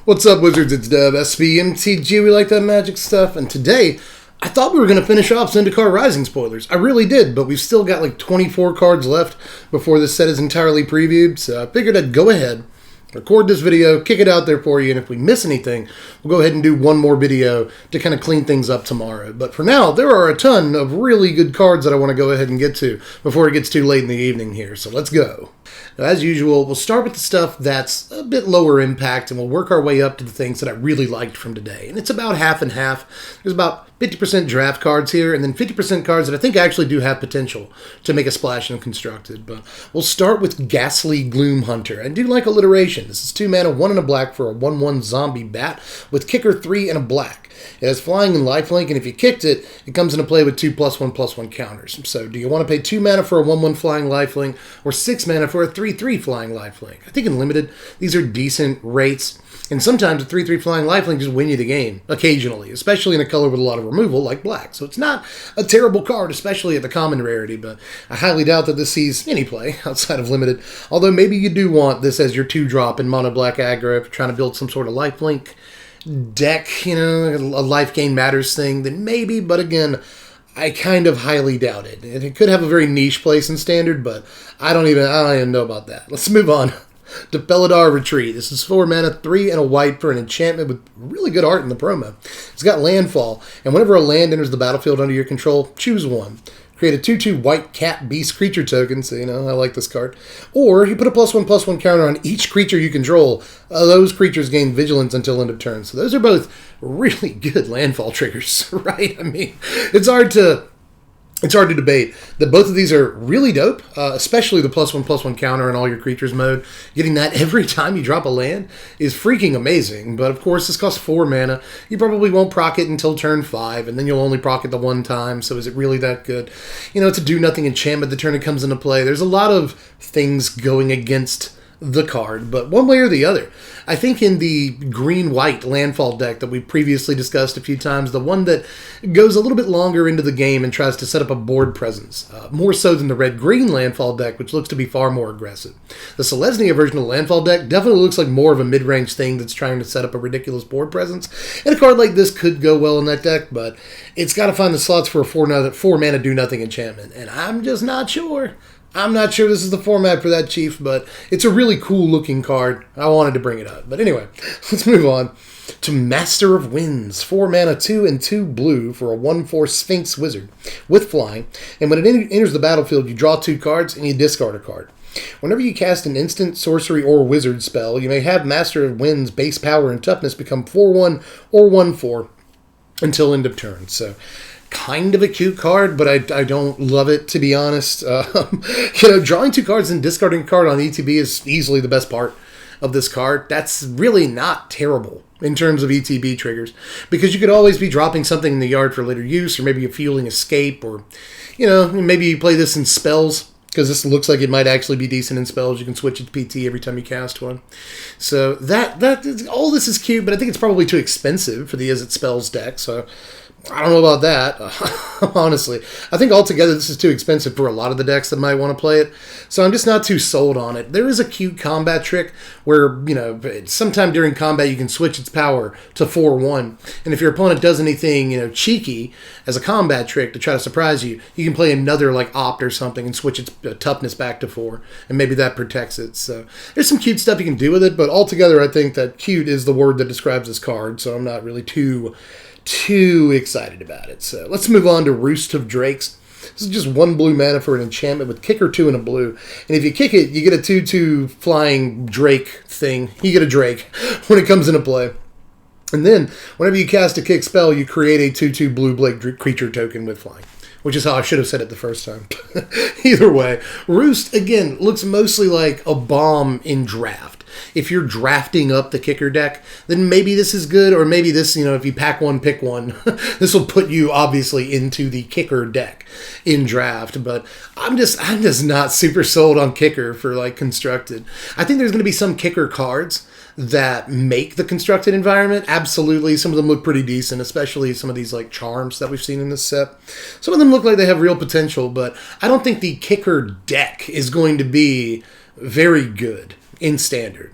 What's up, Wizards? It's Dev, Mtg. We like that magic stuff, and today I thought we were going to finish off Zendikar Rising spoilers. I really did, but we've still got like 24 cards left before this set is entirely previewed, so I figured I'd go ahead, record this video, kick it out there for you, and if we miss anything, we'll go ahead and do one more video to kind of clean things up tomorrow. But for now, there are a ton of really good cards that I want to go ahead and get to before it gets too late in the evening here, so let's go. Now, as usual, we'll start with the stuff that's a bit lower impact, and we'll work our way up to the things that I really liked from today. And it's about half and half. There's about 50% draft cards here, and then 50% cards that I think actually do have potential to make a splash in Constructed. But we'll start with Ghastly Gloom Hunter. I do like alliteration. This is 2 mana, 1 and a black for a 1/1 zombie bat with kicker 3 and a black. It has flying and lifelink, and if you kicked it, it comes into play with 2+1/+1 counters. So do you want to pay 2 mana for a 1/1 flying lifelink or 6 mana for a 3/3 flying lifelink? I think in Limited, these are decent rates. And sometimes a 3/3 flying lifelink just win you the game, occasionally, especially in a color with a lot of removal like black. So it's not a terrible card, especially at the common rarity, but I highly doubt that this sees any play outside of Limited. Although maybe you do want this as your 2-drop in mono black aggro if you're trying to build some sort of lifelink deck, you know, a life gain matters thing, then maybe, but again, I kind of highly doubt it. It could have a very niche place in Standard, but I don't even know about that. Let's move on to Peladar Retreat. This is 4 mana, 3 and a white for an enchantment with really good art in the promo. It's got Landfall, and whenever a land enters the battlefield under your control, choose one. Create a 2/2 white cat beast creature token, so you know, I like this card. Or you put a +1/+1 counter on each creature you control. Those creatures gain vigilance until end of turn. So those are both really good landfall triggers, right? I mean, it's hard to debate that both of these are really dope, especially the +1/+1 counter in all your creatures mode. Getting that every time you drop a land is freaking amazing, but of course this costs 4 mana. You probably won't proc it until turn 5, and then you'll only proc it the one time, so is it really that good? You know, it's a do-nothing enchantment the turn it comes into play. There's a lot of things going against the card, but one way or the other. I think in the green-white landfall deck that we previously discussed a few times, the one that goes a little bit longer into the game and tries to set up a board presence, more so than the red-green landfall deck, which looks to be far more aggressive. The Selesnya version of the landfall deck definitely looks like more of a mid-range thing that's trying to set up a ridiculous board presence, and a card like this could go well in that deck, but it's got to find the slots for a 4-mana do-nothing enchantment, and I'm just not sure. I'm not sure this is the format for that, Chief, but it's a really cool-looking card. I wanted to bring it up. But anyway, let's move on to Master of Winds. 4 mana, 2 and 2 blue for a 1/4 Sphinx Wizard with flying. And when it enters the battlefield, you draw 2 cards and you discard a card. Whenever you cast an instant, sorcery, or wizard spell, you may have Master of Winds' base power and toughness become 4/1 or 1/4 until end of turn. So kind of a cute card, but I don't love it, to be honest. You know, drawing 2 cards and discarding a card on ETB is easily the best part of this card. That's really not terrible in terms of ETB triggers, because you could always be dropping something in the yard for later use, or maybe a Fueling Escape, or, you know, maybe you play this in spells, because this looks like it might actually be decent in spells. You can switch it to PT every time you cast one. So that is, all this is cute, but I think it's probably too expensive for the Is It Spells deck, so I don't know about that, honestly. I think altogether this is too expensive for a lot of the decks that might want to play it, so I'm just not too sold on it. There is a cute combat trick where, you know, sometime during combat you can switch its power to 4/1, and if your opponent does anything, you know, cheeky as a combat trick to try to surprise you, you can play another, like, Opt or something and switch its toughness back to 4, and maybe that protects it. So there's some cute stuff you can do with it, but altogether I think that cute is the word that describes this card, so I'm not really too excited about it. So let's move on to Roost of Drakes. This is just 1 blue mana for an enchantment with kicker 2 and a blue. And if you kick it, you get a 2/2 flying drake thing. You get a drake when it comes into play. And then, whenever you cast a kick spell, you create a 2/2 blue blade creature token with flying, which is how I should have said it the first time. Either way, Roost, again, looks mostly like a bomb in draft. If you're drafting up the kicker deck, then maybe this is good, or maybe this, you know, if you pack one, pick one, this will put you, obviously, into the kicker deck in draft, but I'm just not super sold on kicker for, like, Constructed. I think there's going to be some kicker cards that make the Constructed environment. Absolutely, some of them look pretty decent, especially some of these, like, charms that we've seen in this set. Some of them look like they have real potential, but I don't think the kicker deck is going to be very good. in Standard.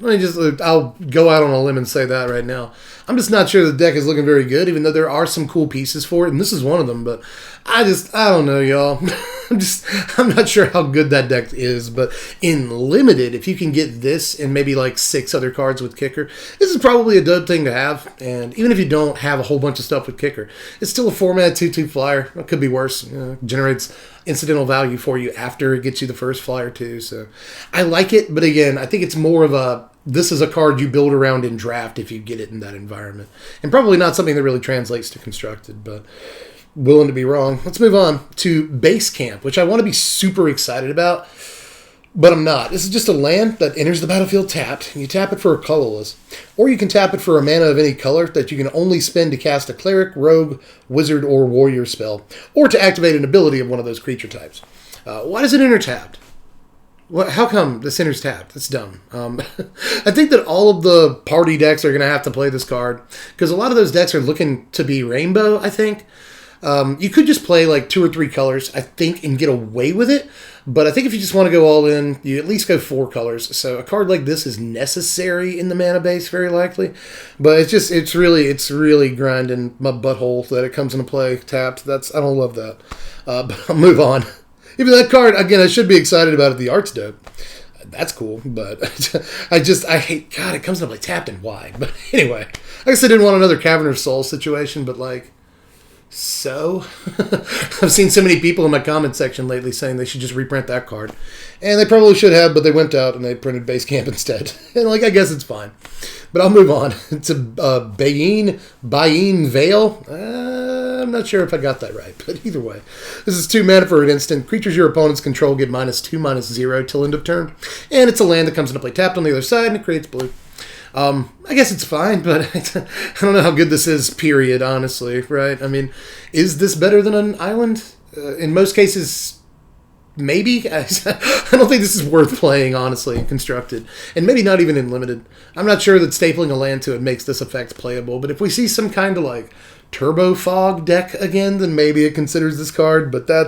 I'll go out on a limb and say that right now. I'm just not sure the deck is looking very good, even though there are some cool pieces for it, and this is one of them, but I don't know, y'all. I'm not sure how good that deck is, but in Limited, if you can get this and maybe like 6 other cards with Kicker, this is probably a dope thing to have, and even if you don't have a whole bunch of stuff with Kicker, it's still a 4-mana 2/2 flyer. It could be worse. Generates incidental value for you after it gets you the first flyer too, so I like it, but again, I think it's more of this is a card you build around in draft if you get it in that environment, and probably not something that really translates to Constructed, but willing to be wrong. Let's move on to Base Camp, which I want to be super excited about, but I'm not. This is just a land that enters the battlefield tapped, and you tap it for a colorless. Or you can tap it for a mana of any color that you can only spend to cast a Cleric, Rogue, Wizard, or Warrior spell, or to activate an ability of one of those creature types. Why does it enter tapped? How come this enters tapped? It's dumb. I think that all of the party decks are going to have to play this card, because a lot of those decks are looking to be rainbow, I think. You could just play like 2 or 3 colors, I think, and get away with it. But I think if you just want to go all in, you at least go 4 colors. So a card like this is necessary in the mana base, very likely. But it's really grinding my butthole that it comes into play tapped. I don't love that. But I'll move on. Even that card, again, I should be excited about it. The art's dope. That's cool, but I hate, God, it comes into play tapped and why. But anyway, I guess I didn't want another Caverner's Soul situation, but like, so I've seen so many people in my comment section lately saying they should just reprint that card, and they probably should have, but they went out and they printed Base Camp instead, and like, I guess it's fine. But I'll move on to Bayin Veil. I'm not sure if I got that right, but either way, this is 2 mana for an instant. Creatures your opponents control get -2/-0 till end of turn, and it's a land that comes into play tapped on the other side, and it creates blue. I guess it's fine, but I don't know how good this is, period, honestly, right? I mean, is this better than an island? In most cases, maybe. I don't think this is worth playing, honestly, in Constructed, and maybe not even in Limited. I'm not sure that stapling a land to it makes this effect playable, but if we see some kind of, like, Turbo Fog deck again, then maybe it considers this card, but that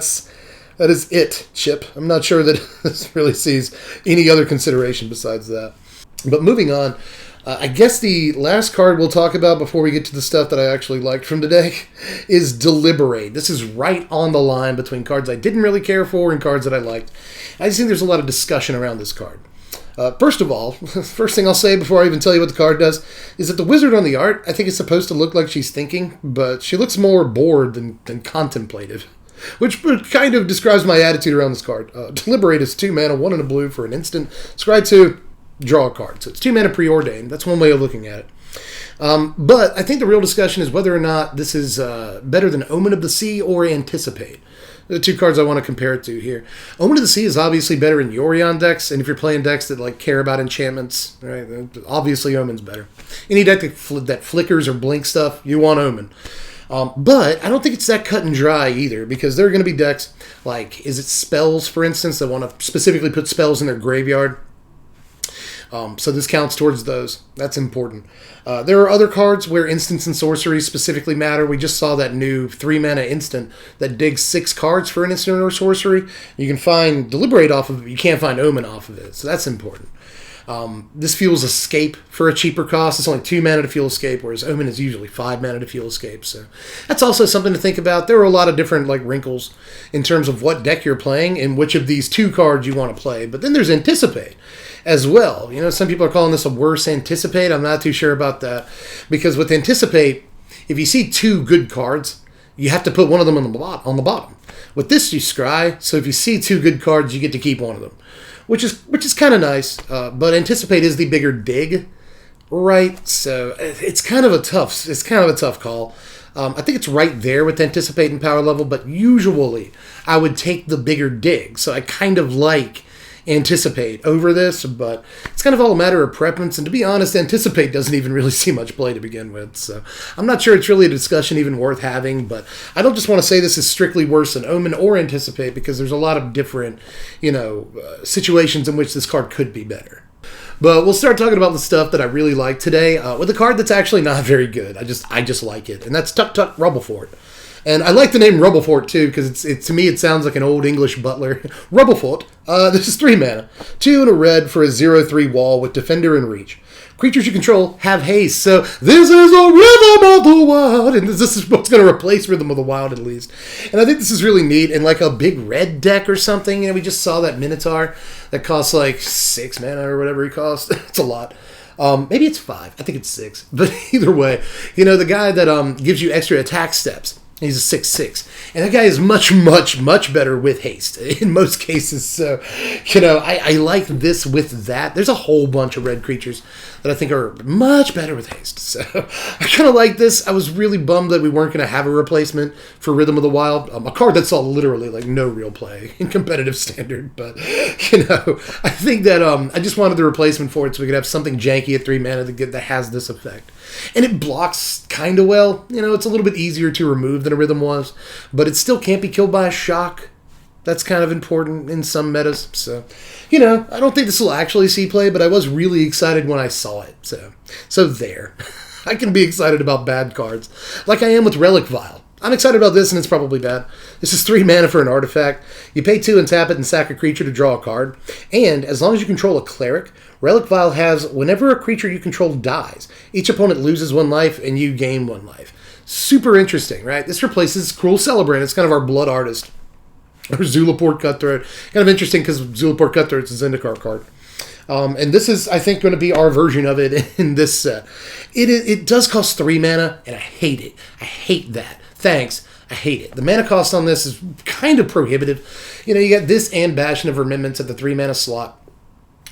is it, Chip. I'm not sure that this really sees any other consideration besides that. But moving on, I guess the last card we'll talk about before we get to the stuff that I actually liked from today is Deliberate. This is right on the line between cards I didn't really care for and cards that I liked. I just think there's a lot of discussion around this card. First of all, first thing I'll say before I even tell you what the card does is that the wizard on the art, I think, is supposed to look like she's thinking, but she looks more bored than contemplative, which kind of describes my attitude around this card. Deliberate is 2 mana, 1 and a blue for an instant. Scry 2. Draw a card. So it's 2 mana preordained. That's one way of looking at it. But I think the real discussion is whether or not this is better than Omen of the Sea or Anticipate. The 2 cards I want to compare it to here. Omen of the Sea is obviously better in Yorion decks, and if you're playing decks that like care about enchantments, right, obviously Omen's better. Any deck that flickers or blinks stuff, you want Omen. But I don't think it's that cut and dry either, because there are going to be decks like, is it spells, for instance, that want to specifically put spells in their graveyard. So this counts towards those. That's important. There are other cards where instants and sorceries specifically matter. We just saw that new 3 mana instant that digs 6 cards for an instant or sorcery. You can find Deliberate off of it. You can't find Omen off of it. So that's important. This fuels Escape for a cheaper cost. It's only 2 mana to fuel Escape, whereas Omen is usually 5 mana to fuel Escape. So that's also something to think about. There are a lot of different like wrinkles in terms of what deck you're playing and which of these 2 cards you want to play. But then there's Anticipate as well. You know, some people are calling this a worse Anticipate. I'm not too sure about that, because with Anticipate, if you see 2 good cards, you have to put one of them on the bottom. With this, you scry, so if you see 2 good cards, you get to keep one of them, which is kind of nice. But Anticipate is the bigger dig, right? So it's kind of a tough call. I think it's right there with Anticipate and power level, but usually I would take the bigger dig. So I kind of like Anticipate over this, but it's kind of all a matter of preference, and to be honest, Anticipate doesn't even really see much play to begin with, so I'm not sure it's really a discussion even worth having. But I don't just want to say this is strictly worse than Omen or Anticipate, because there's a lot of different, situations in which this card could be better. But we'll start talking about the stuff that I really like today, with a card that's actually not very good. I just like it, and that's Rubble Fort. And I like the name Rubble Fort, too, because to me it sounds like an old English butler. Rubble Fort. This is 3 mana. 2 and a red for a 0/3 wall with Defender and Reach. Creatures you control have haste, so this is a Rhythm of the Wild, and this is what's going to replace Rhythm of the Wild at least. And I think this is really neat, and like a big red deck or something, we just saw that Minotaur that costs like 6 mana or whatever he costs. It's a lot. Maybe it's 5. I think it's 6. But either way, the guy that gives you extra attack steps. He's a 6/6. And that guy is much, much, much better with haste in most cases. So, I like this with that. There's a whole bunch of red creatures that I think are much better with haste. So, I kind of like this. I was really bummed that we weren't going to have a replacement for Rhythm of the Wild. A card that saw literally like no real play in competitive standard. But, I think that I just wanted the replacement for it so we could have something janky at 3 mana that has this effect. And it blocks kind of well. It's a little bit easier to remove than a Rhythm was, but it still can't be killed by a shock. That's kind of important in some metas. So, I don't think this will actually see play, but I was really excited when I saw it. So there. I can be excited about bad cards, like I am with Relic Vial. I'm excited about this, and it's probably bad. This is 3 mana for an artifact. You pay 2 and tap it and sack a creature to draw a card. And as long as you control a Cleric, Relic Vial has whenever a creature you control dies, each opponent loses 1 life and you gain 1 life. Super interesting, right? This replaces Cruel Celebrant. It's kind of our Blood Artist. Or Zulaport Cutthroat. Kind of interesting because Zulaport Cutthroat's a Zendikar card. And this is, I think, going to be our version of it in this set. It does cost 3 mana, and I hate it. I hate that. Thanks. I hate it. The mana cost on this is kind of prohibitive. You got this and Bastion of Remembrance at the 3 mana slot.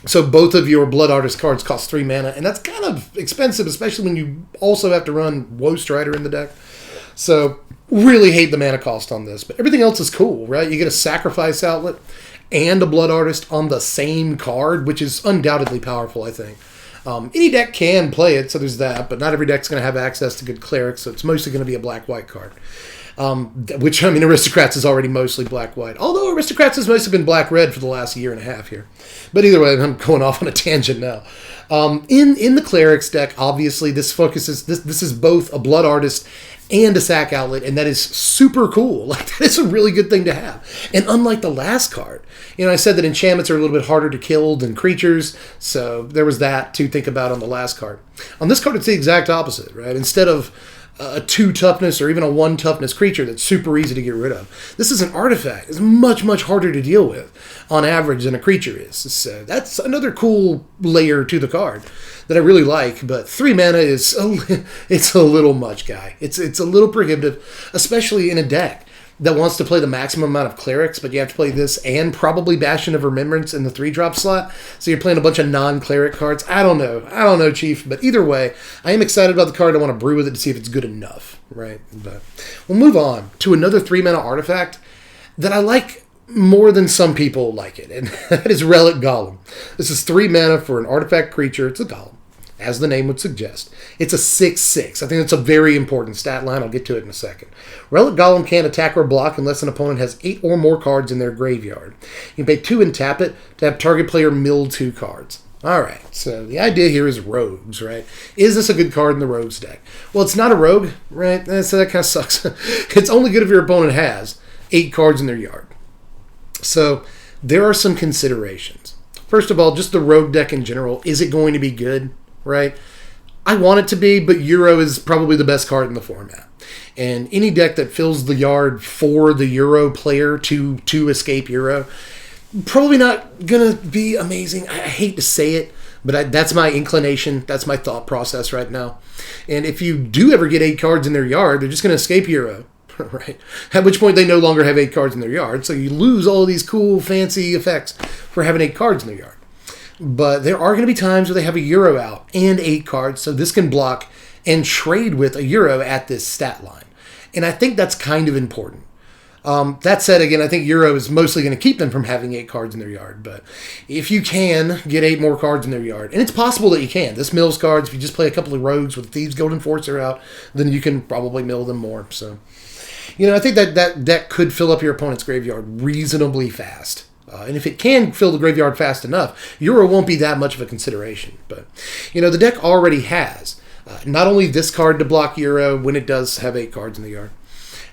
So both of your Blood Artist cards cost 3 mana, and that's kind of expensive, especially when you also have to run Woe Strider in the deck. So really hate the mana cost on this, but everything else is cool, right? You get a Sacrifice Outlet and a Blood Artist on the same card, which is undoubtedly powerful, I think. Any deck can play it, so there's that, but not every deck's going to have access to good Clerics, so it's mostly going to be a black-white card. Which, Aristocrats is already mostly black-white. Although Aristocrats has mostly been black-red for the last year and a half here. But either way, I'm going off on a tangent now. In the Clerics deck, obviously, this is both a Blood Artist and a sack outlet, and that is super cool. Like, that is a really good thing to have. And unlike the last card, I said that enchantments are a little bit harder to kill than creatures, so there was that to think about on the last card. On this card, it's the exact opposite, right? Instead of a 2 toughness or even a 1 toughness creature that's super easy to get rid of, this is an artifact. It's much, much harder to deal with on average than a creature is. So that's another cool layer to the card that I really like, but 3 mana is it's a little much, guy. It's a little prohibitive, especially in a deck that wants to play the maximum amount of Clerics, but you have to play this and probably Bastion of Remembrance in the 3-drop slot, so you're playing a bunch of non-Cleric cards. I don't know, Chief, but either way, I am excited about the card. I want to brew with it to see if it's good enough, right? But we'll move on to another 3-mana artifact that I like more than some people like it, and that is Relic Golem. This is 3 mana for an artifact creature. It's a golem, as the name would suggest. It's a 6/6. I think that's a very important stat line. I'll get to it in a second. Relic Golem can't attack or block unless an opponent has 8 or more cards in their graveyard. You can pay 2 and tap it to have target player mill 2 cards. Alright, so the idea here is rogues, right? Is this a good card in the rogues deck? Well, it's not a rogue, right? So that kind of sucks. It's only good if your opponent has 8 cards in their yard. So there are some considerations. First of all, just the rogue deck in general. Is it going to be good, right? I want it to be, but Euro is probably the best card in the format. And any deck that fills the yard for the Euro player to escape Euro, probably not going to be amazing. I hate to say it, but that's my inclination. That's my thought process right now. And if you do ever get 8 cards in their yard, they're just going to escape Euro, right? At which point they no longer have 8 cards in their yard, so you lose all these cool, fancy effects for having 8 cards in their yard. But there are going to be times where they have a Euro out and 8 cards, so this can block and trade with a Euro at this stat line. And I think that's kind of important. That said, again, I think Euro is mostly going to keep them from having 8 cards in their yard. But if you can get 8 more cards in their yard, and it's possible that you can. This mills cards, if you just play a couple of rogues with Thieves' Guild Enforcer out, then you can probably mill them more. So, I think that deck could fill up your opponent's graveyard reasonably fast. And if it can fill the graveyard fast enough, Euro won't be that much of a consideration. But, the deck already has not only this card to block Euro when it does have 8 cards in the yard,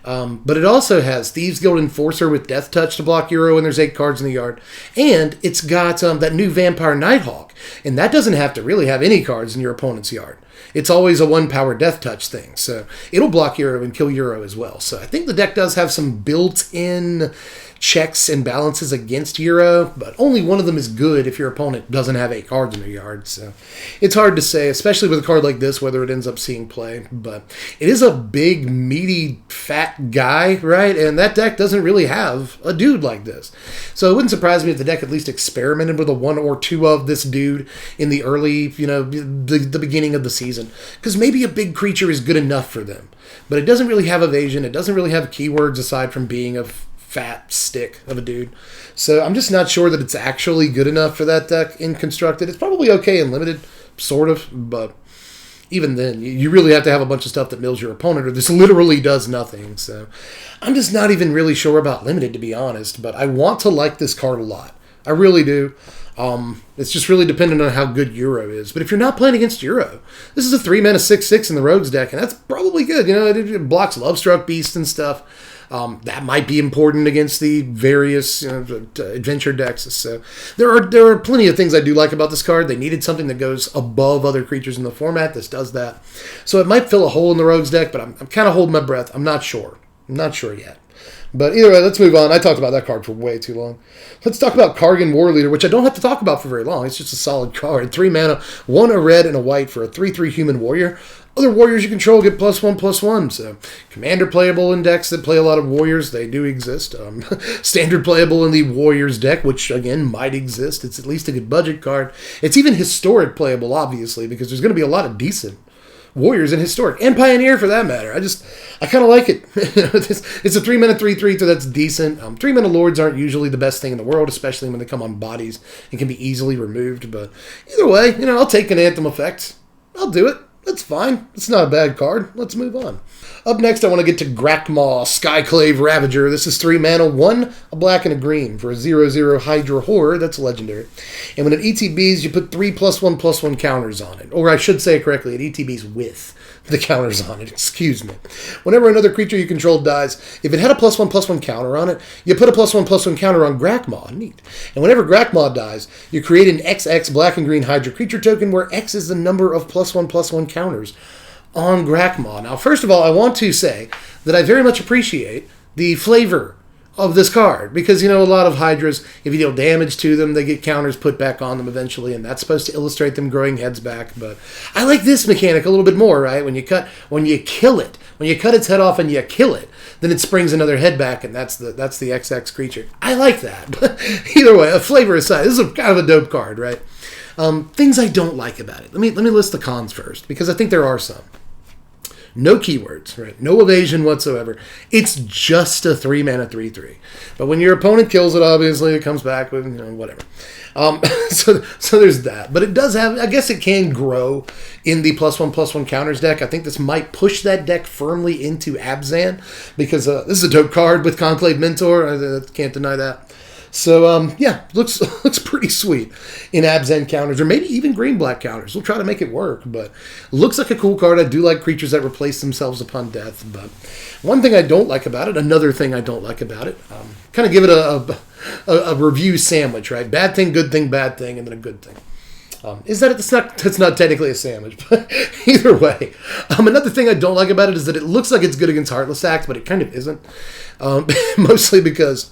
But it also has Thieves Guild Enforcer with Death Touch to block Euro when there's 8 cards in the yard. And it's got that new Vampire Nighthawk. And that doesn't have to really have any cards in your opponent's yard. It's always a 1-power Death Touch thing. So it'll block Euro and kill Euro as well. So I think the deck does have some built-in checks and balances against Euro, but only one of them is good if your opponent doesn't have 8 cards in their yard. So it's hard to say, especially with a card like this, whether it ends up seeing play. But it is a big, meaty, fat guy, right? And that deck doesn't really have a dude like this. So it wouldn't surprise me if the deck at least experimented with a 1 or 2 of this dude in the early, the beginning of the season. Because maybe a big creature is good enough for them. But it doesn't really have evasion. It doesn't really have keywords aside from being a fat stick of a dude. So I'm just not sure that it's actually good enough for that deck in Constructed. It's probably okay in Limited, sort of, but even then, you really have to have a bunch of stuff that mills your opponent, or this literally does nothing. So I'm just not even really sure about Limited, to be honest, but I want to like this card a lot. I really do. It's just really dependent on how good Euro is. But if you're not playing against Euro, this is a 3-mana 6/6 in the Rogues deck, and that's probably good. It blocks Lovestruck Beast and stuff. That might be important against the various adventure decks. So there are plenty of things I do like about this card. They needed something that goes above other creatures in the format. This does that. So it might fill a hole in the Rogues deck, but I'm kind of holding my breath. I'm not sure. I'm not sure yet. But either way, let's move on. I talked about that card for way too long. Let's talk about Kargan War Leader, which I don't have to talk about for very long. It's just a solid card. 3 mana, 1 a red and a white for a 3/3 human warrior. Other warriors you control get +1/+1. So commander playable in decks that play a lot of warriors. They do exist. Standard playable in the warriors deck, which again might exist. It's at least a good budget card. It's even historic playable, obviously, because there's going to be a lot of decent warriors in historic and pioneer for that matter. I kind of like it. It's a 3-mana 3/3, so that's decent. 3-mana lords aren't usually the best thing in the world, especially when they come on bodies and can be easily removed. But either way, I'll take an Anthem effect. I'll do it. That's fine. It's not a bad card. Let's move on. Up next, I want to get to Grakmaw, Skyclave Ravager. This is 3 mana, 1, a black and a green for a 0/0 Hydra Horror. That's legendary. And when it ETBs, you put 3 +1/+1 counters on it. Or I should say it correctly, it ETBs with the counters on it. Excuse me. Whenever another creature you control dies, if it had a +1/+1 counter on it, you put a +1/+1 counter on Grakmaw. Neat. And whenever Grakmaw dies, you create an XX black and green Hydra creature token where X is the number of +1/+1 counters on Grakmaw. Now, first of all, I want to say that I very much appreciate the flavor of this card, because a lot of Hydras, if you deal damage to them, they get counters put back on them eventually, and that's supposed to illustrate them growing heads back. But I like this mechanic a little bit more, right? When you cut its head off and you kill it, then it springs another head back, and that's the XX creature. I like that. But either way, a flavor aside, this is kind of a dope card, right? Things I don't like about it. Let me list the cons first, because I think there are some. No keywords, right? No evasion whatsoever. It's just a 3-mana 3/3. But when your opponent kills it, obviously, it comes back with, whatever. So there's that. But it does have, I guess it can grow in the +1/+1 counters deck. I think this might push that deck firmly into Abzan, because this is a dope card with Conclave Mentor. I can't deny that. So, looks pretty sweet in Abzan counters, or maybe even green-black counters. We'll try to make it work, but looks like a cool card. I do like creatures that replace themselves upon death, but one thing I don't like about it, another thing I don't like about it, kind of give it a review sandwich, right? Bad thing, good thing, bad thing, and then a good thing. Is that it's not technically a sandwich, but either way. Another thing I don't like about it is that it looks like it's good against Heartless Act, but it kind of isn't. Mostly because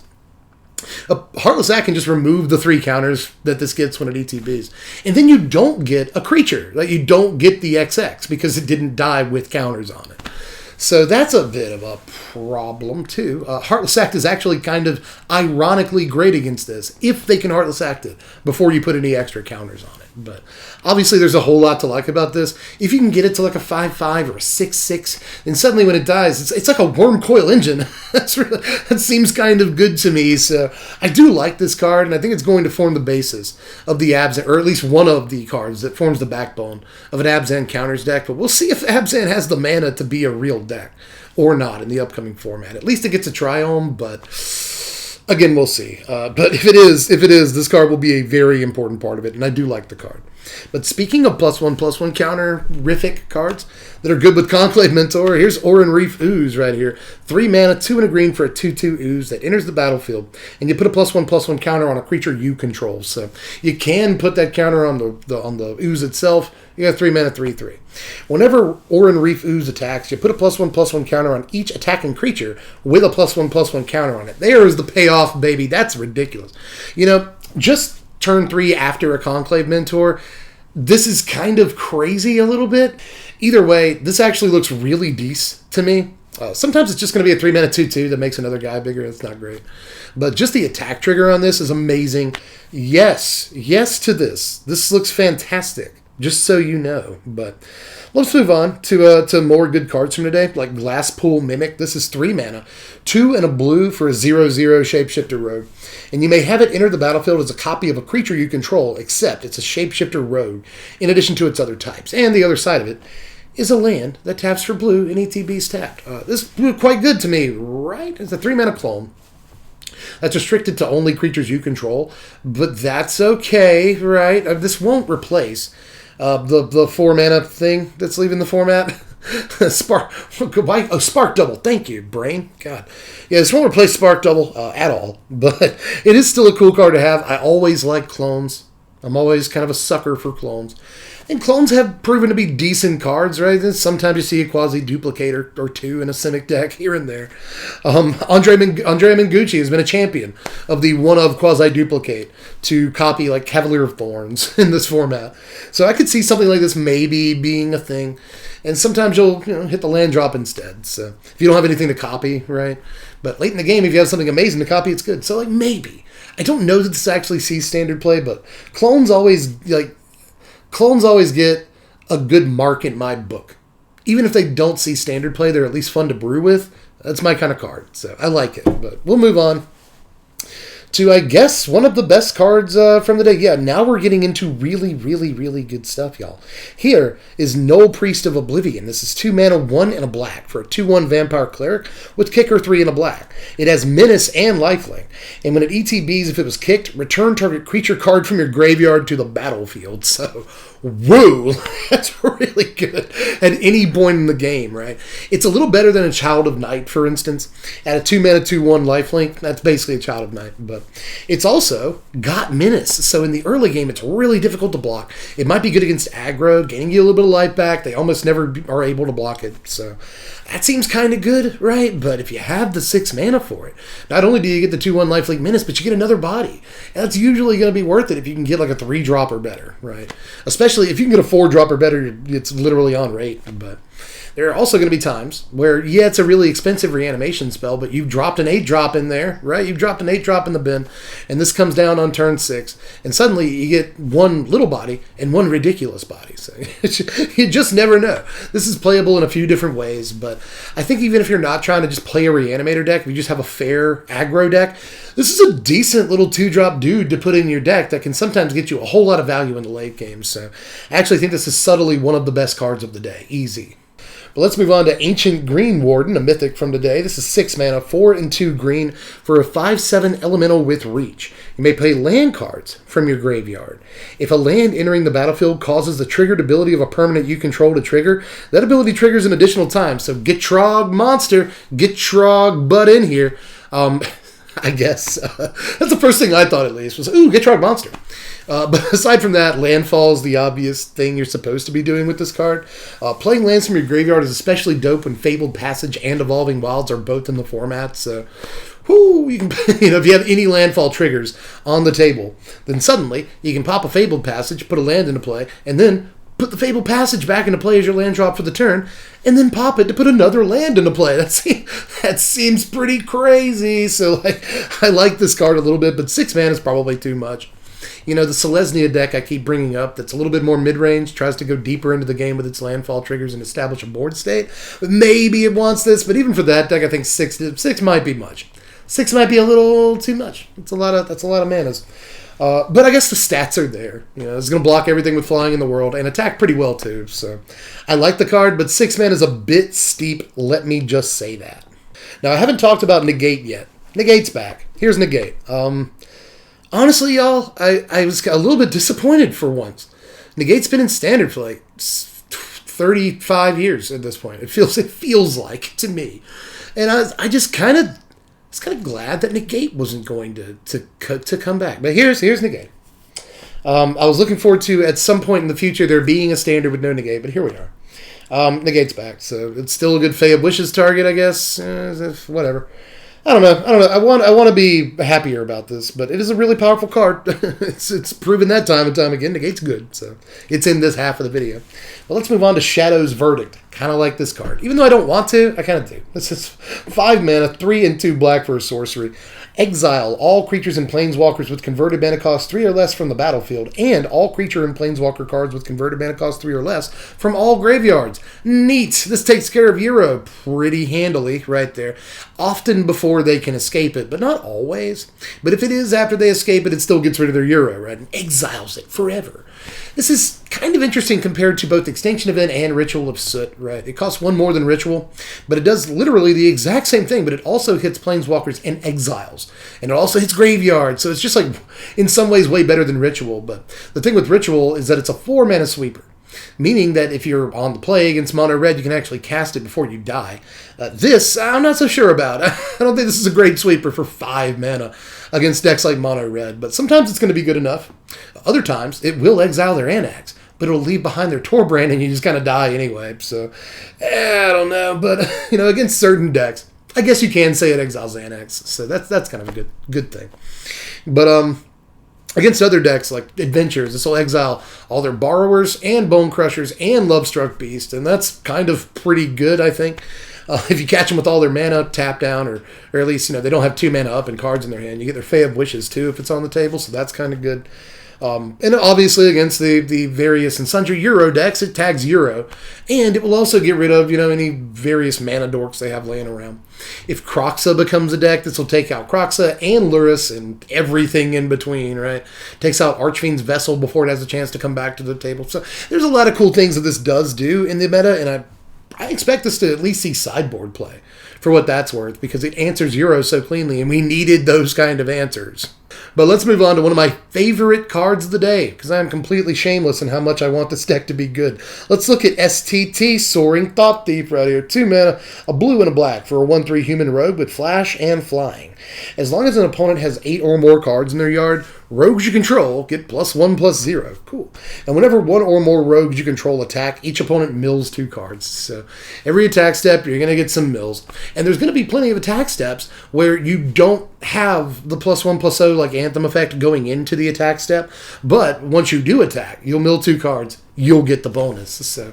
a Heartless Act can just remove the 3 counters that this gets when it ETBs. And then you don't get a creature. Like, you don't get the XX because it didn't die with counters on it. So that's a bit of a problem, too. Heartless Act is actually kind of ironically great against this, if they can Heartless Act it before you put any extra counters on it. But obviously there's a whole lot to like about this. If you can get it to like a 5/5 or a 6/6, then suddenly when it dies, it's like a worm coil engine. That seems kind of good to me. So I do like this card, and I think it's going to form the basis of the Abzan, or at least one of the cards that forms the backbone of an Abzan counters deck. But we'll see if Abzan has the mana to be a real deck or not in the upcoming format. At least it gets a Triome, but again, we'll see. But if it is, this card will be a very important part of it, and I do like the card. But speaking of +1/+1 counter-rific cards that are good with Conclave Mentor, here's Oren, Reef, Ooze right here. 3 mana, 2 and a green for a 2/2 Ooze that enters the battlefield, and you put a +1/+1 counter on a creature you control. So you can put that counter on the Ooze itself. You got 3 mana, 3/3. Whenever Oren, Reef, Ooze attacks, you put a +1/+1 counter on each attacking creature with a +1/+1 counter on it. There is the payoff, baby. That's ridiculous. You know, just turn 3 after a Conclave Mentor, this is kind of crazy a little bit. Either way, this actually looks really decent to me. Sometimes it's just going to be a 3 mana 2/2 that makes another guy bigger. That's not great. But just the attack trigger on this is amazing. Yes to this. This looks fantastic, just so you know. But let's move on to more good cards from today, like Glasspool Mimic. This is 3 mana, 2 and a blue for a 0/0 Shapeshifter Rogue. And you may have it enter the battlefield as a copy of a creature you control, except it's a Shapeshifter Rogue, in addition to its other types. And the other side of it is a land that taps for blue and ETB's tapped. This is quite good to me, right? It's a 3 mana clone that's restricted to only creatures you control, but that's okay, right? This won't replace the 4 mana thing that's leaving the format. Spark Double. Thank you, brain. God. Yeah, this won't replace Spark Double at all, but it is still a cool card to have. I always like clones. I'm always kind of a sucker for clones. And clones have proven to be decent cards, right? And sometimes you see a quasi-duplicate or two in a Simic deck here and there. Andre Mengucci has been a champion of the one-of quasi-duplicate to copy like Cavalier of Thorns in this format. So I could see something like this maybe being a thing. And sometimes you'll hit the land drop instead. So if you don't have anything to copy, right? But late in the game, if you have something amazing to copy, it's good. So like maybe. I don't know that this actually sees standard play, but clones always get a good mark in my book. Even if they don't see standard play, they're at least fun to brew with. That's my kind of card. So I like it. But we'll move on to, I guess, one of the best cards from the day. Yeah, now we're getting into really, really, really good stuff, y'all. Here is Null Priest of Oblivion. This is 2 mana, 1 and a black for a 2/1 Vampire Cleric with Kicker 3 and a black. It has Menace and Lifelink. And when it ETBs, if it was kicked, return target creature card from your graveyard to the battlefield. So, woo! That's really good at any point in the game, right? It's a little better than a Child of Night, for instance. At a 2 mana, 2/1 Lifelink, that's basically a Child of Night. But it's also got Menace. So in the early game, it's really difficult to block. It might be good against aggro, gaining you a little bit of life back. They almost never are able to block it. So that seems kind of good, right? But if you have the 6 mana for it, not only do you get the 2/1 Lifelink Menace, but you get another body. And that's usually going to be worth it if you can get like a 3-drop or better, right? Especially if you can get a 4-drop or better, it's literally on rate. But there are also going to be times where, yeah, it's a really expensive reanimation spell, but you've dropped an 8-drop in there, right? You've dropped an 8-drop in the bin, and this comes down on turn 6, and suddenly you get 1 little body and 1 ridiculous body. So you just never know. This is playable in a few different ways, but I think even if you're not trying to just play a reanimator deck, if you just have a fair aggro deck, this is a decent little 2-drop dude to put in your deck that can sometimes get you a whole lot of value in the late game. So I actually think this is subtly one of the best cards of the day. Easy. But let's move on to Ancient Green Warden, a mythic from today. This is 6 mana, 4 and 2 green for a 5/7 elemental with reach. You may play land cards from your graveyard. If a land entering the battlefield causes the triggered ability of a permanent you control to trigger, that ability triggers an additional time. So get Trog monster, get Trog butt in here. I guess. That's the first thing I thought, at least, was, ooh, get Trog monster. But aside from that, Landfall is the obvious thing you're supposed to be doing with this card. Playing lands from your graveyard is especially dope when Fabled Passage and Evolving Wilds are both in the format. So, you can, if you have any landfall triggers on the table, then suddenly you can pop a Fabled Passage, put a land into play, and then put the Fabled Passage back into play as your land drop for the turn, and then pop it to put another land into play. That seems pretty crazy. So I like this card a little bit, but 6 mana is probably too much. The Selesnya deck I keep bringing up that's a little bit more mid-range, tries to go deeper into the game with its landfall triggers and establish a board state. But maybe it wants this, but even for that deck, I think 6 might be much. 6 might be a little too much. That's a lot of manas. But I guess the stats are there. It's going to block everything with flying in the world and attack pretty well too. So I like the card, but 6 mana is a bit steep. Let me just say that. Now I haven't talked about Negate yet. Negate's back. Here's Negate. Honestly, y'all, I was a little bit disappointed for once. Negate's been in Standard for like 35 years at this point. It feels like to me, and I just kind of glad that Negate wasn't going to come back. But here's Negate. I was looking forward to at some point in the future there being a Standard with no Negate, but here we are. Negate's back, so it's still a good Fae of Wishes target, I guess. Whatever. I don't know. I want to be happier about this, but it is a really powerful card. it's proven that time and time again. Negate's good, so it's in this half of the video. But let's move on to Shadow's Verdict. Kind of like this card. Even though I don't want to, I kind of do. This is 5 mana, 3 and 2 black for a sorcery. Exile all creatures and planeswalkers with converted mana cost 3 or less from the battlefield, and all creature and planeswalker cards with converted mana cost 3 or less from all graveyards. Neat! This takes care of Euro pretty handily right there. Often before they can escape it, but not always. But if it is after they escape it, it still gets rid of their Euro, right? And exiles it forever. This is kind of interesting compared to both Extinction Event and Ritual of Soot, right? It costs 1 more than Ritual, but it does literally the exact same thing, but it also hits Planeswalkers and exiles. And it also hits graveyards, so it's just like, in some ways, way better than Ritual. But the thing with Ritual is that it's a 4-mana sweeper, meaning that if you're on the play against mono red, you can actually cast it before you die. This, I'm not so sure about. I don't think this is a great sweeper for 5 mana against decks like mono red, but sometimes it's going to be good enough. Other times, it will exile their Anax, but it'll leave behind their Torbrand and you just kind of die anyway. So, I don't know, but, against certain decks, I guess you can say it exiles Anax, so that's kind of a good thing. But, against other decks like Adventures, this will exile all their Borrowers and Bone Crushers and Lovestruck Beast, and that's kind of pretty good, I think. If you catch them with all their mana, tap down, or at least, they don't have 2 mana up and cards in their hand. You get their Fae of Wishes, too, if it's on the table, so that's kind of good. And obviously against the various and sundry Euro decks, it tags Euro. And it will also get rid of, any various mana dorks they have laying around. If Kroxa becomes a deck, this will take out Kroxa and Lurrus and everything in between, right? Takes out Archfiend's Vessel before it has a chance to come back to the table. So there's a lot of cool things that this does do in the meta, and I expect us to at least see sideboard play for what that's worth, because it answers Euro so cleanly, and we needed those kind of answers. But let's move on to one of my favorite cards of the day, because I am completely shameless in how much I want this deck to be good. Let's look at STT Soaring Thought Thief right here. 2 mana, a blue and a black for a 1/3 human rogue with flash and flying. As long as an opponent has 8 or more cards in their yard, rogues you control get +1/+0. Cool. And whenever 1 or more rogues you control attack, each opponent mills 2 cards. So every attack step, you're going to get some mills. And there's going to be plenty of attack steps where you don't have the +1/+0 like Anthem effect going into the attack step. But once you do attack, you'll mill 2 cards. You'll get the bonus. So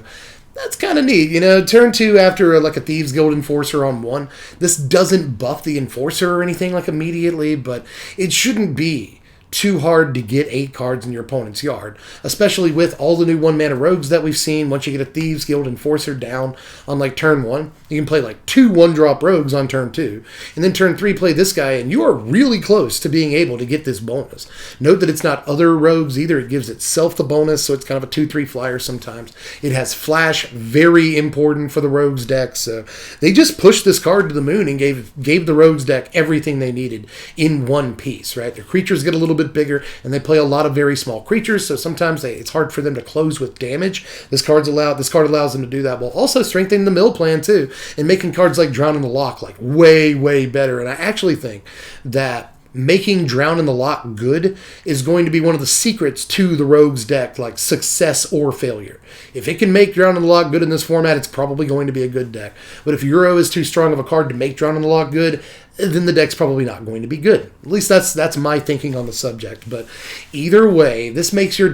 that's kind of neat. Turn 2 after a Thieves Guild Enforcer on 1. This doesn't buff the Enforcer or anything immediately, but it shouldn't be too hard to get 8 cards in your opponent's yard, especially with all the new 1-mana rogues that we've seen. Once you get a Thieves Guild Enforcer down on turn 1, you can play 2 1-drop rogues on turn 2, and then turn 3 play this guy, and you are really close to being able to get this bonus. Note that it's not other rogues either. It gives itself the bonus, so it's kind of a 2/3 flyer sometimes. It has flash, very important for the rogues deck, so they just pushed this card to the moon and gave the rogues deck everything they needed in one piece, right? Their creatures get a little bit bigger, and they play a lot of very small creatures, so sometimes it's hard for them to close with damage. This card allows them to do that, while also strengthening the mill plan too, and making cards like Drown in the Loch way better. And I actually think that making Drown in the Loch good is going to be one of the secrets to the rogues deck, success or failure. If it can make Drown in the Loch good in this format, it's probably going to be a good deck. But if Euro is too strong of a card to make Drown in the Loch good, then the deck's probably not going to be good. At least that's my thinking on the subject. But either way, this makes your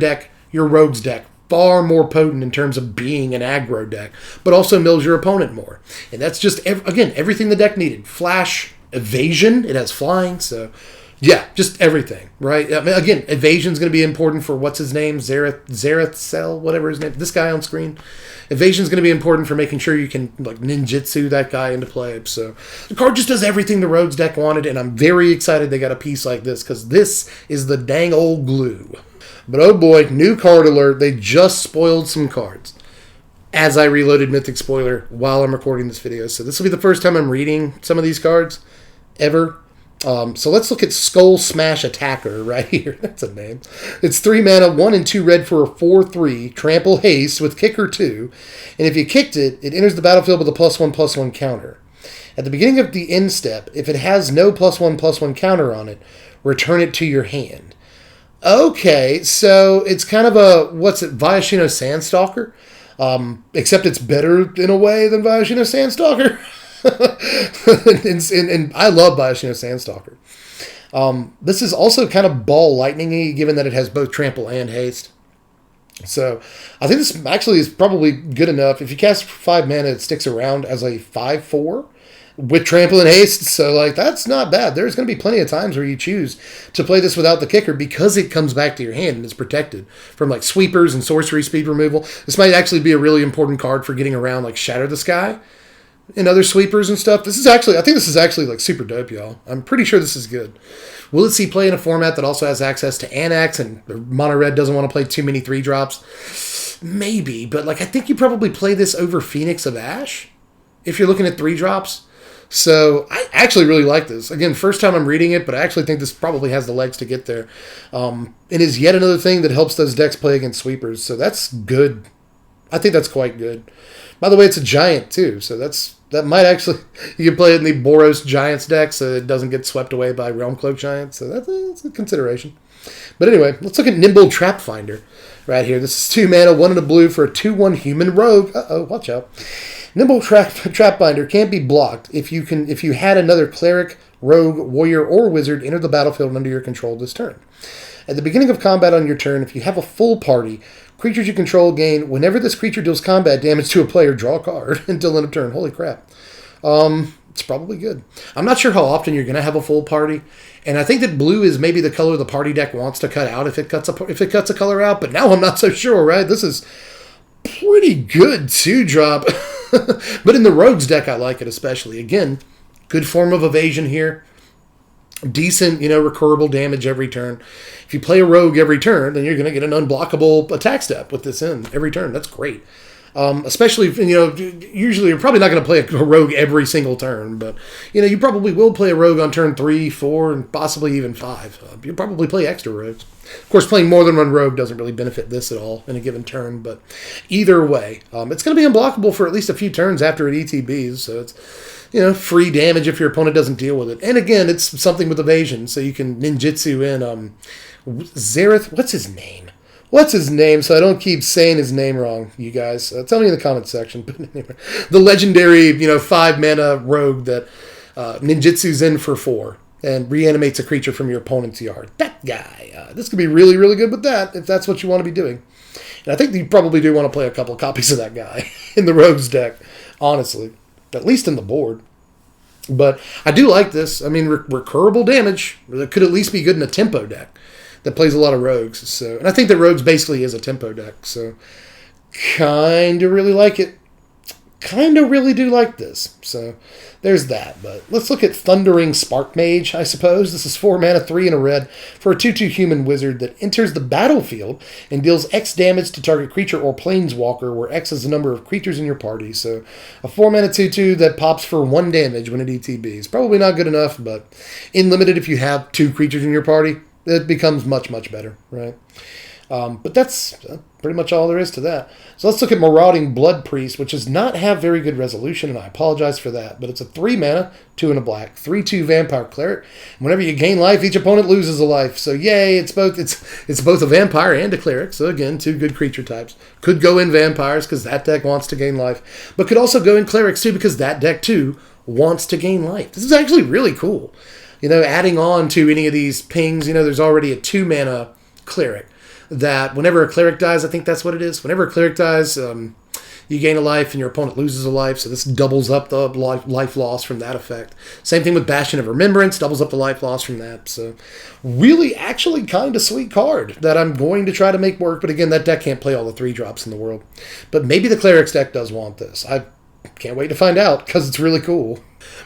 rogues deck, far more potent in terms of being an aggro deck, but also mills your opponent more. And that's just, again, everything the deck needed. Flash, evasion, it has flying, so yeah, just everything, right? Again, evasion's going to be important for what's his name, Zerathcel, whatever his name, this guy on screen. Evasion's going to be important for making sure you can ninjutsu that guy into play. So the card just does everything the rogues deck wanted, and I'm very excited they got a piece like this, because this is the dang old glue. But oh boy, new card alert, they just spoiled some cards as I reloaded Mythic Spoiler while I'm recording this video. So this will be the first time I'm reading some of these cards ever. So let's look at Skull Smash Attacker right here. That's a name. It's 3 mana, 1 and 2 red for a 4/3, trample haste with kicker 2. And if you kicked it, it enters the battlefield with a +1/+1 counter. At the beginning of the end step, if it has no +1/+1 counter on it, return it to your hand. Okay, so it's kind of a, Viashino Sandstalker? Except it's better in a way than Viashino Sandstalker. and I love Viashino Sandstalker. This is also kind of ball lightning-y, given that it has both trample and haste. So I think this actually is probably good enough. If you cast for 5 mana, it sticks around as a 5/4 with trample and haste. So like that's not bad. There's going to be plenty of times where you choose to play this without the kicker because it comes back to your hand and is protected from like sweepers and sorcery speed removal. This might actually be a really important card for getting around like Shatter the Sky and other sweepers and stuff. I think this is actually like super dope, y'all. I'm pretty sure this is good. Will it see play in a format that also has access to Anax and Mono Red doesn't want to play too many 3-drops? Maybe, but like I think you probably play this over Phoenix of Ash if you're looking at 3-drops. So I actually really like this. Again, first time I'm reading it, but I actually think this probably has the legs to get there. It is yet another thing that helps those decks play against sweepers. So that's good. I think that's quite good. By the way, it's a giant too, so that might actually, you can play it in the Boros Giants deck so it doesn't get swept away by Realm Cloak Giants. So that's a consideration. But anyway, let's look at Nimble Trap Finder right here. This is 2 mana, 1 and a blue for a 2/1 human rogue. Uh-oh, watch out. Nimble Trap Finder can't be blocked if you had another cleric, rogue, warrior, or wizard enter the battlefield under your control this turn. At the beginning of combat on your turn, if you have a full party, creatures you control gain, whenever this creature deals combat damage to a player, draw a card until end of turn. Holy crap. It's probably good. I'm not sure how often you're going to have a full party, and I think that blue is maybe the color the party deck wants to cut out if it cuts a color out, but now I'm not so sure, right? This is pretty good 2-drop. But in the rogues deck, I like it especially. Again, good form of evasion here. Decent, recurable damage every turn. If you play a rogue every turn, then you're going to get an unblockable attack step with this in every turn. That's great. Especially, usually you're probably not going to play a rogue every single turn, but, you probably will play a rogue on turn 3, 4, and possibly even 5. You'll probably play extra rogues. Of course, playing more than one rogue doesn't really benefit this at all in a given turn, but either way, it's going to be unblockable for at least a few turns after it ETBs, so it's, free damage if your opponent doesn't deal with it. And again, it's something with evasion, so you can ninjutsu in Zareth. What's his name? So I don't keep saying his name wrong, you guys. Tell me in the comments section. But anyway, the legendary, 5 mana rogue that ninjutsu's in for 4 and reanimates a creature from your opponent's yard. That guy. This could be really, really good with that if that's what you want to be doing. And I think you probably do want to play a couple of copies of that guy in the rogues deck, honestly. At least in the board. But I do like this. I mean, recurable damage. That could at least be good in a tempo deck that plays a lot of rogues. So, and I think that rogues basically is a tempo deck. So, kind of really like it. Kind of really do like this. So, there's that. But let's look at Thundering Spark Mage, I suppose. This is 4 mana, 3 and a red for a 2/2 human wizard that enters the battlefield and deals X damage to target creature or planeswalker, where X is the number of creatures in your party. So, a 4 mana 2/2 that pops for 1 damage when it ETBs. Probably not good enough, but in limited, if you have 2 creatures in your party, it becomes much, much better, right? But that's pretty much all there is to that. So let's look at Marauding Blood Priest, which does not have very good resolution, and I apologize for that. But it's a 3 mana, 2 and a black, 3/2 vampire cleric. Whenever you gain life, each opponent loses a life. So yay, it's both a vampire and a cleric. So again, 2 good creature types. Could go in vampires because that deck wants to gain life, but could also go in clerics too because that deck too wants to gain life. This is actually really cool. Adding on to any of these pings, there's already a 2 mana cleric that whenever a cleric dies, I think that's what it is. Whenever a cleric dies, you gain a life and your opponent loses a life. So this doubles up the life loss from that effect. Same thing with Bastion of Remembrance, doubles up the life loss from that. So really actually kind of sweet card that I'm going to try to make work. But again, that deck can't play all the 3-drops in the world. But maybe the Clerics deck does want this. I can't wait to find out because it's really cool.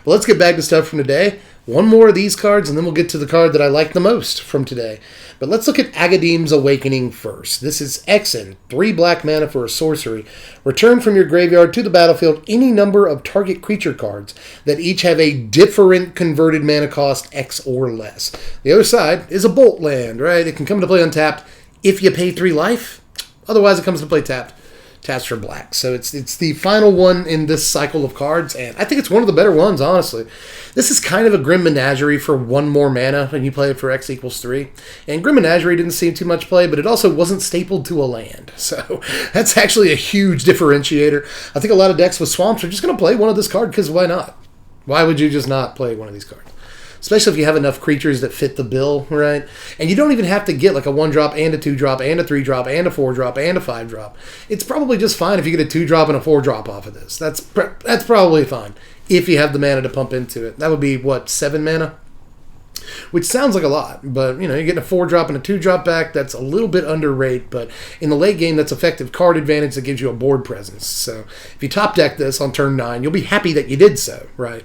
But let's get back to stuff from today. One more of these cards, and then we'll get to the card that I like the most from today. But let's look at Agadeem's Awakening first. This is Exen, 3 black mana for a sorcery. Return from your graveyard to the battlefield any number of target creature cards that each have a different converted mana cost X or less. The other side is a Bolt land, right? It can come to play untapped if you pay 3 life. Otherwise, it comes to play tapped. Taps for black. So it's the final one in this cycle of cards, and I think it's one of the better ones, honestly. This is kind of a Grim Menagerie for 1 more mana when you play it for X equals 3. And Grim Menagerie didn't see too much play, but it also wasn't stapled to a land. So that's actually a huge differentiator. I think a lot of decks with swamps are just going to play one of this card, because why not? Why would you just not play one of these cards? Especially if you have enough creatures that fit the bill, right? And you don't even have to get like a 1-drop and a 2-drop and a 3-drop and a 4-drop and a 5-drop. It's probably just fine if you get a 2-drop and a 4-drop off of this. That's probably fine if you have the mana to pump into it. That would be, what, 7 mana? Which sounds like a lot, but you're getting a 4-drop and a 2-drop back. That's a little bit under rate, but in the late game, that's effective card advantage that gives you a board presence. So if you top deck this on turn 9, you'll be happy that you did so, right?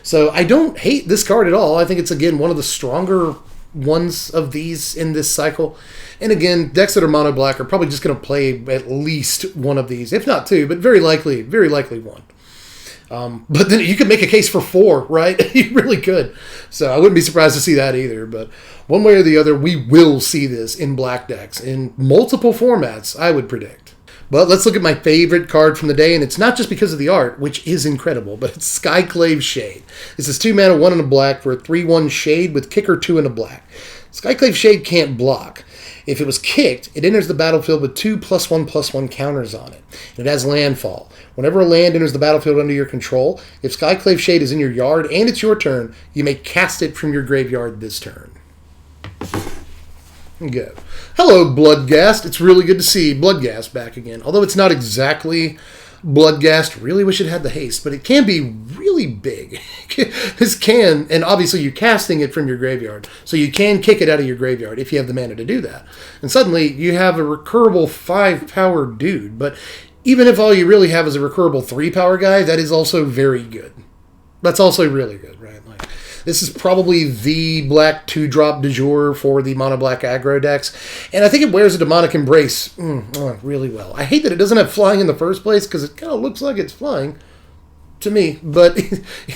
So I don't hate this card at all. I think it's, again, one of the stronger ones of these in this cycle. And again, decks that are mono black are probably just going to play at least one of these, if not 2, but very likely 1. But then you could make a case for 4, right? You really could. So I wouldn't be surprised to see that either. But one way or the other, we will see this in black decks in multiple formats, I would predict. But let's look at my favorite card from the day, and it's not just because of the art, which is incredible, but it's Skyclave Shade. This is 2 mana, 1 and a black for a 3/1 Shade with kicker 2 and a black. Skyclave Shade can't block. If it was kicked, it enters the battlefield with 2 +1/+1 counters on it. And it has Landfall. Whenever a land enters the battlefield under your control, if Skyclave Shade is in your yard and it's your turn, you may cast it from your graveyard this turn. Go. Hello, Bloodghast. It's really good to see Bloodghast back again. Although it's not exactly Bloodghast. Really wish it had the haste, but it can be really big. This can, and obviously you're casting it from your graveyard, so you can kick it out of your graveyard if you have the mana to do that. And suddenly you have a recurable 5-power dude, but even if all you really have is a recurable 3-power guy, that is also very good. That's also really good, right? This is probably the black 2-drop du jour for the mono-black aggro decks. And I think it wears a Demonic Embrace really well. I hate that it doesn't have flying in the first place because it kind of looks like it's flying to me. But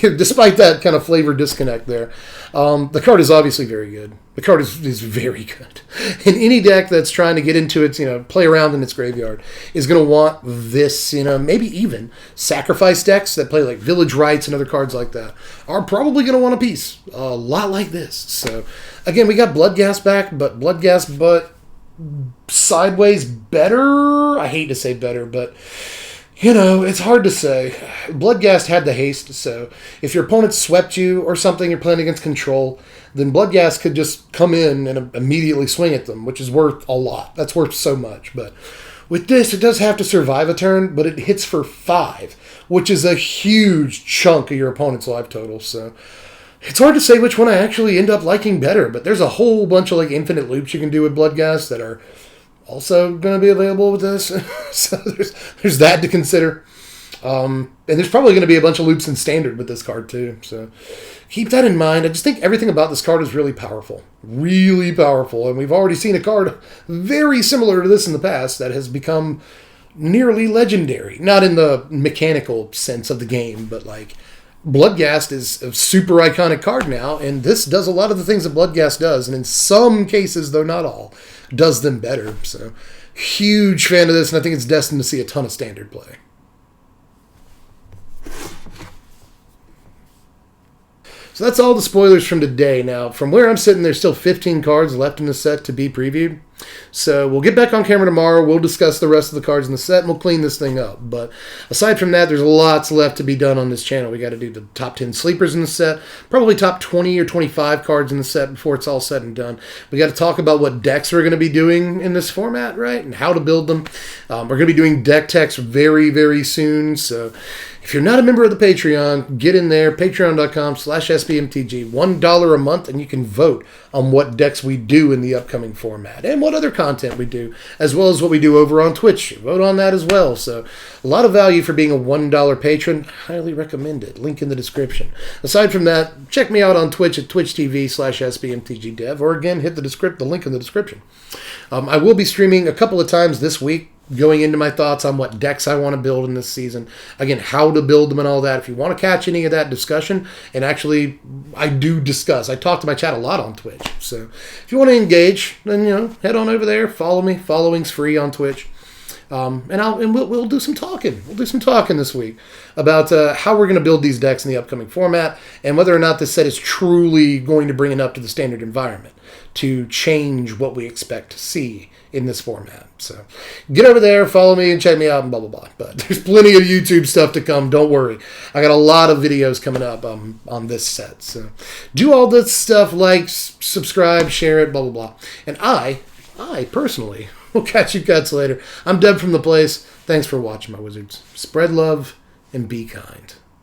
despite that kind of flavor disconnect there, the card is obviously very good. The card is very good. And any deck that's trying to get into its, play around in its graveyard is going to want this, maybe even Sacrifice decks that play like Village Rites and other cards like that are probably going to want a piece. A lot like this. So, again, we got Bloodghast back, but Bloodghast, but sideways better? I hate to say better, but it's hard to say. Bloodghast had the haste, so if your opponent swept you or something, you're playing against control, then Bloodghast could just come in and immediately swing at them, which is worth a lot. That's worth so much. But with this, it does have to survive a turn, but it hits for 5, which is a huge chunk of your opponent's life total. So it's hard to say which one I actually end up liking better, but there's a whole bunch of infinite loops you can do with Bloodghast that are also going to be available with this. So there's that to consider. And there's probably going to be a bunch of loops in Standard with this card too. So keep that in mind. I just think everything about this card is really powerful. Really powerful. And we've already seen a card very similar to this in the past that has become nearly legendary. Not in the mechanical sense of the game, but Bloodghast is a super iconic card now, and this does a lot of the things that Bloodghast does, and in some cases, though not all, does them better. So, huge fan of this, and I think it's destined to see a ton of Standard play. So that's all the spoilers from today. Now, from where I'm sitting, there's still 15 cards left in the set to be previewed. So we'll get back on camera tomorrow. We'll discuss the rest of the cards in the set, and we'll clean this thing up. But aside from that, there's lots left to be done on this channel. We got to do the top 10 sleepers in the set, probably top 20 or 25 cards in the set before it's all said and done. We got to talk about what decks we're going to be doing in this format, right, and how to build them. We're going to be doing deck techs very, very soon. So If you're not a member of the Patreon, get in there, patreon.com/SBMTG, $1 a month, and you can vote on what decks we do in the upcoming format and what other content we do, as well as what we do over on Twitch. Vote on that as well. So a lot of value for being a $1 patron. Highly recommend it. Link in the description. Aside from that, check me out on Twitch at twitch.tv/SBMTGDev, or again, hit the link in the description. I will be streaming a couple of times this week, going into my thoughts on what decks I want to build in this season. Again, how to build them and all that. If you want to catch any of that discussion, and actually, I do discuss. I talk to my chat a lot on Twitch. So if you want to engage, then, head on over there. Follow me. Following's free on Twitch. And we'll do some talking. We'll do some talking this week about how we're going to build these decks in the upcoming format, and whether or not this set is truly going to bring it up to the standard environment to change what we expect to see in this format. So get over there, follow me, and check me out, and blah, blah, blah. But there's plenty of YouTube stuff to come. Don't worry. I got a lot of videos coming up on this set. So do all this stuff, like, subscribe, share it, blah, blah, blah. And I personally will catch you guys later. I'm Deb from The Place. Thanks for watching, my wizards. Spread love and be kind.